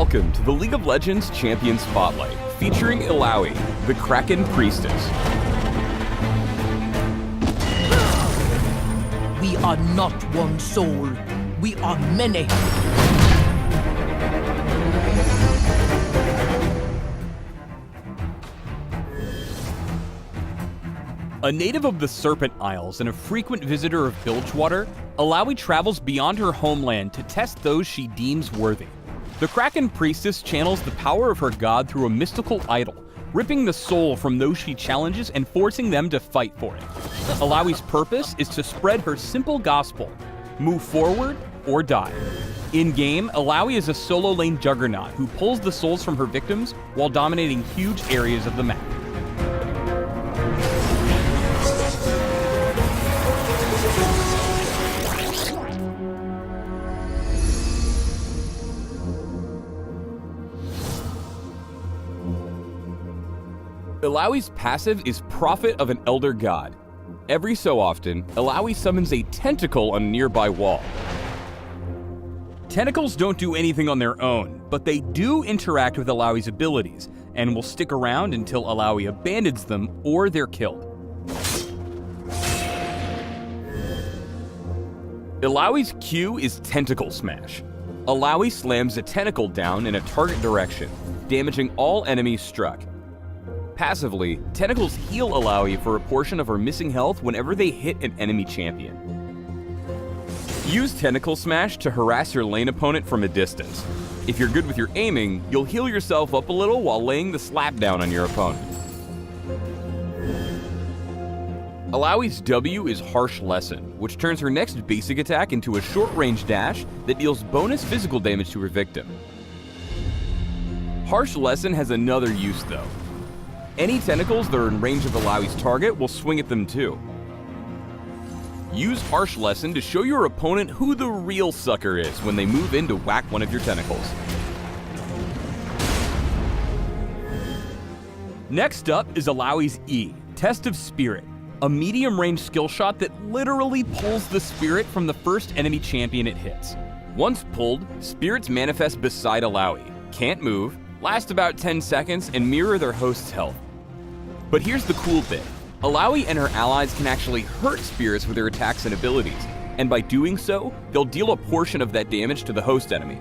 Welcome to the League of Legends Champion Spotlight, featuring Illaoi, the Kraken Priestess. We are not one soul. We are many. A native of the Serpent Isles and a frequent visitor of Bilgewater, Illaoi travels beyond her homeland to test those she deems worthy. The Kraken Priestess channels the power of her god through a mystical idol, ripping the soul from those she challenges and forcing them to fight for it. Illaoi's purpose is to spread her simple gospel: move forward or die. In-game, Illaoi is a solo lane juggernaut who pulls the souls from her victims while dominating huge areas of the map. Illaoi's passive is Prophet of an Elder God. Every so often, Illaoi summons a tentacle on a nearby wall. Tentacles don't do anything on their own, but they do interact with Illaoi's abilities, and will stick around until Illaoi abandons them or they're killed. Illaoi's Q is Tentacle Smash. Illaoi slams a tentacle down in a target direction, damaging all enemies struck. Passively, tentacles heal Illaoi for a portion of her missing health whenever they hit an enemy champion. Use Tentacle Smash to harass your lane opponent from a distance. If you're good with your aiming, you'll heal yourself up a little while laying the slap down on your opponent. Illaoi's W is Harsh Lesson, which turns her next basic attack into a short-range dash that deals bonus physical damage to her victim. Harsh Lesson has another use though. Any tentacles that are in range of Illaoi's target will swing at them too. Use Harsh Lesson to show your opponent who the real sucker is when they move in to whack one of your tentacles. Next up is Illaoi's E, Test of Spirit, a medium-range skill shot that literally pulls the spirit from the first enemy champion it hits. Once pulled, spirits manifest beside Illaoi, can't move, last about 10 seconds, and mirror their host's health. But here's the cool bit. Illaoi and her allies can actually hurt spirits with their attacks and abilities, and by doing so, they'll deal a portion of that damage to the host enemy.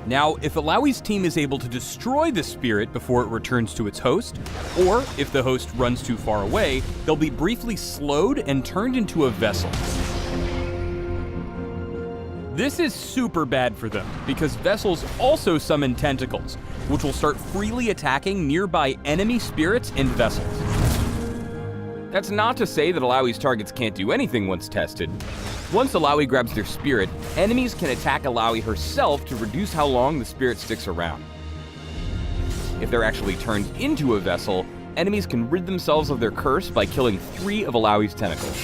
Now, if Illaoi's team is able to destroy the spirit before it returns to its host, or if the host runs too far away, they'll be briefly slowed and turned into a vessel. This is super bad for them, because vessels also summon tentacles, which will start freely attacking nearby enemy spirits and vessels. That's not to say that Illaoi's targets can't do anything once tested. Once Illaoi grabs their spirit, enemies can attack Illaoi herself to reduce how long the spirit sticks around. If they're actually turned into a vessel, enemies can rid themselves of their curse by killing 3 of Illaoi's tentacles.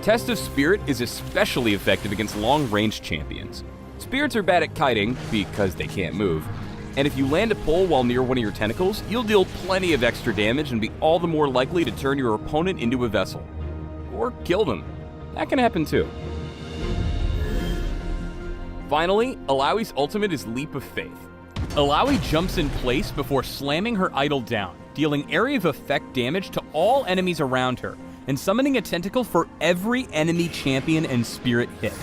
Test of Spirit is especially effective against long-range champions. Spirits are bad at kiting, because they can't move, and if you land a pull while near one of your tentacles, you'll deal plenty of extra damage and be all the more likely to turn your opponent into a vessel. Or kill them. That can happen too. Finally, Illaoi's ultimate is Leap of Faith. Illaoi jumps in place before slamming her idol down, dealing area of effect damage to all enemies around her, and summoning a tentacle for every enemy champion and spirit hit.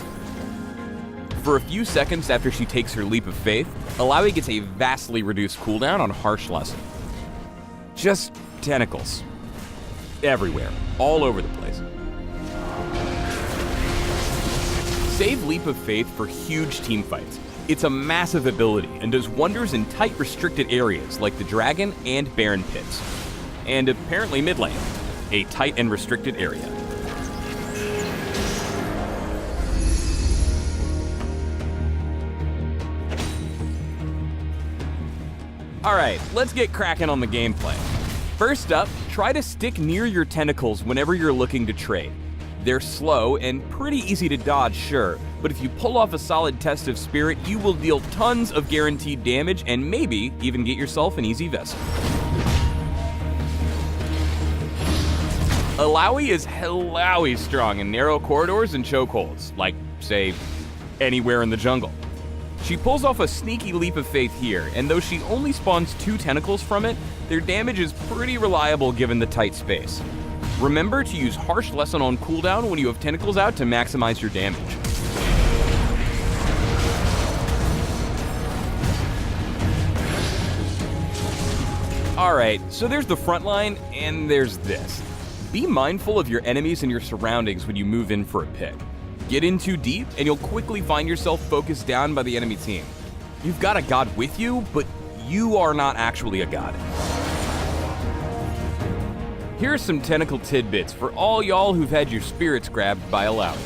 For a few seconds after she takes her Leap of Faith, Illaoi gets a vastly reduced cooldown on Harsh Lesson. Just tentacles. Everywhere. All over the place. Save Leap of Faith for huge teamfights. It's a massive ability and does wonders in tight restricted areas like the Dragon and Baron pits. And apparently mid lane, a tight and restricted area. Alright, let's get cracking on the gameplay. First up, try to stick near your tentacles whenever you're looking to trade. They're slow and pretty easy to dodge, sure, but if you pull off a solid Test of Spirit, you will deal tons of guaranteed damage and maybe even get yourself an easy vessel. Illaoi is strong in narrow corridors and chokeholds, like, say, anywhere in the jungle. She pulls off a sneaky leap of faith here, and though she only spawns 2 tentacles from it, their damage is pretty reliable given the tight space. Remember to use Harsh Lesson on cooldown when you have tentacles out to maximize your damage. Alright, so there's the front line, and there's this. Be mindful of your enemies and your surroundings when you move in for a pick. Get in too deep, and you'll quickly find yourself focused down by the enemy team. You've got a god with you, but you are not actually a god. Here are some tentacle tidbits for all y'all who've had your spirits grabbed by Illaoi.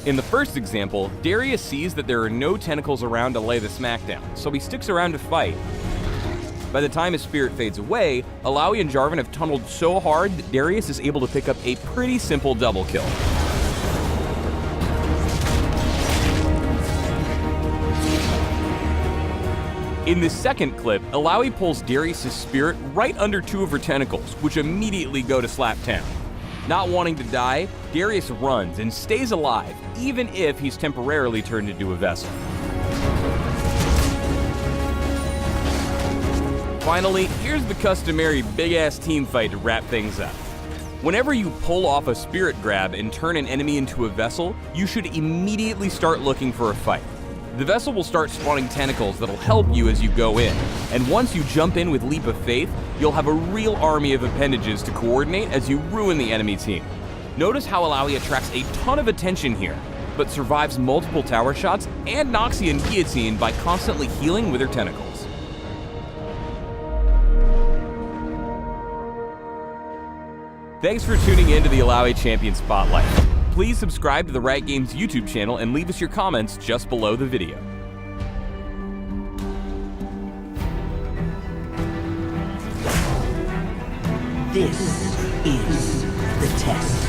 In the first example, Darius sees that there are no tentacles around to lay the smackdown, so he sticks around to fight. By the time his spirit fades away, Illaoi and Jarvan have tunneled so hard that Darius is able to pick up a pretty simple double kill. In the second clip, Illaoi pulls Darius' spirit right under 2 of her tentacles, which immediately go to slap town. Not wanting to die, Darius runs and stays alive, even if he's temporarily turned into a vessel. Finally, here's the customary big-ass team fight to wrap things up. Whenever you pull off a spirit grab and turn an enemy into a vessel, you should immediately start looking for a fight. The vessel will start spawning tentacles that'll help you as you go in, and once you jump in with Leap of Faith, you'll have a real army of appendages to coordinate as you ruin the enemy team. Notice how Illaoi attracts a ton of attention here, but survives multiple tower shots and Noxie and Guillotine by constantly healing with her tentacles. Thanks for tuning in to the Illaoi Champion Spotlight. Please subscribe to the Riot Games YouTube channel and leave us your comments just below the video. This is the test.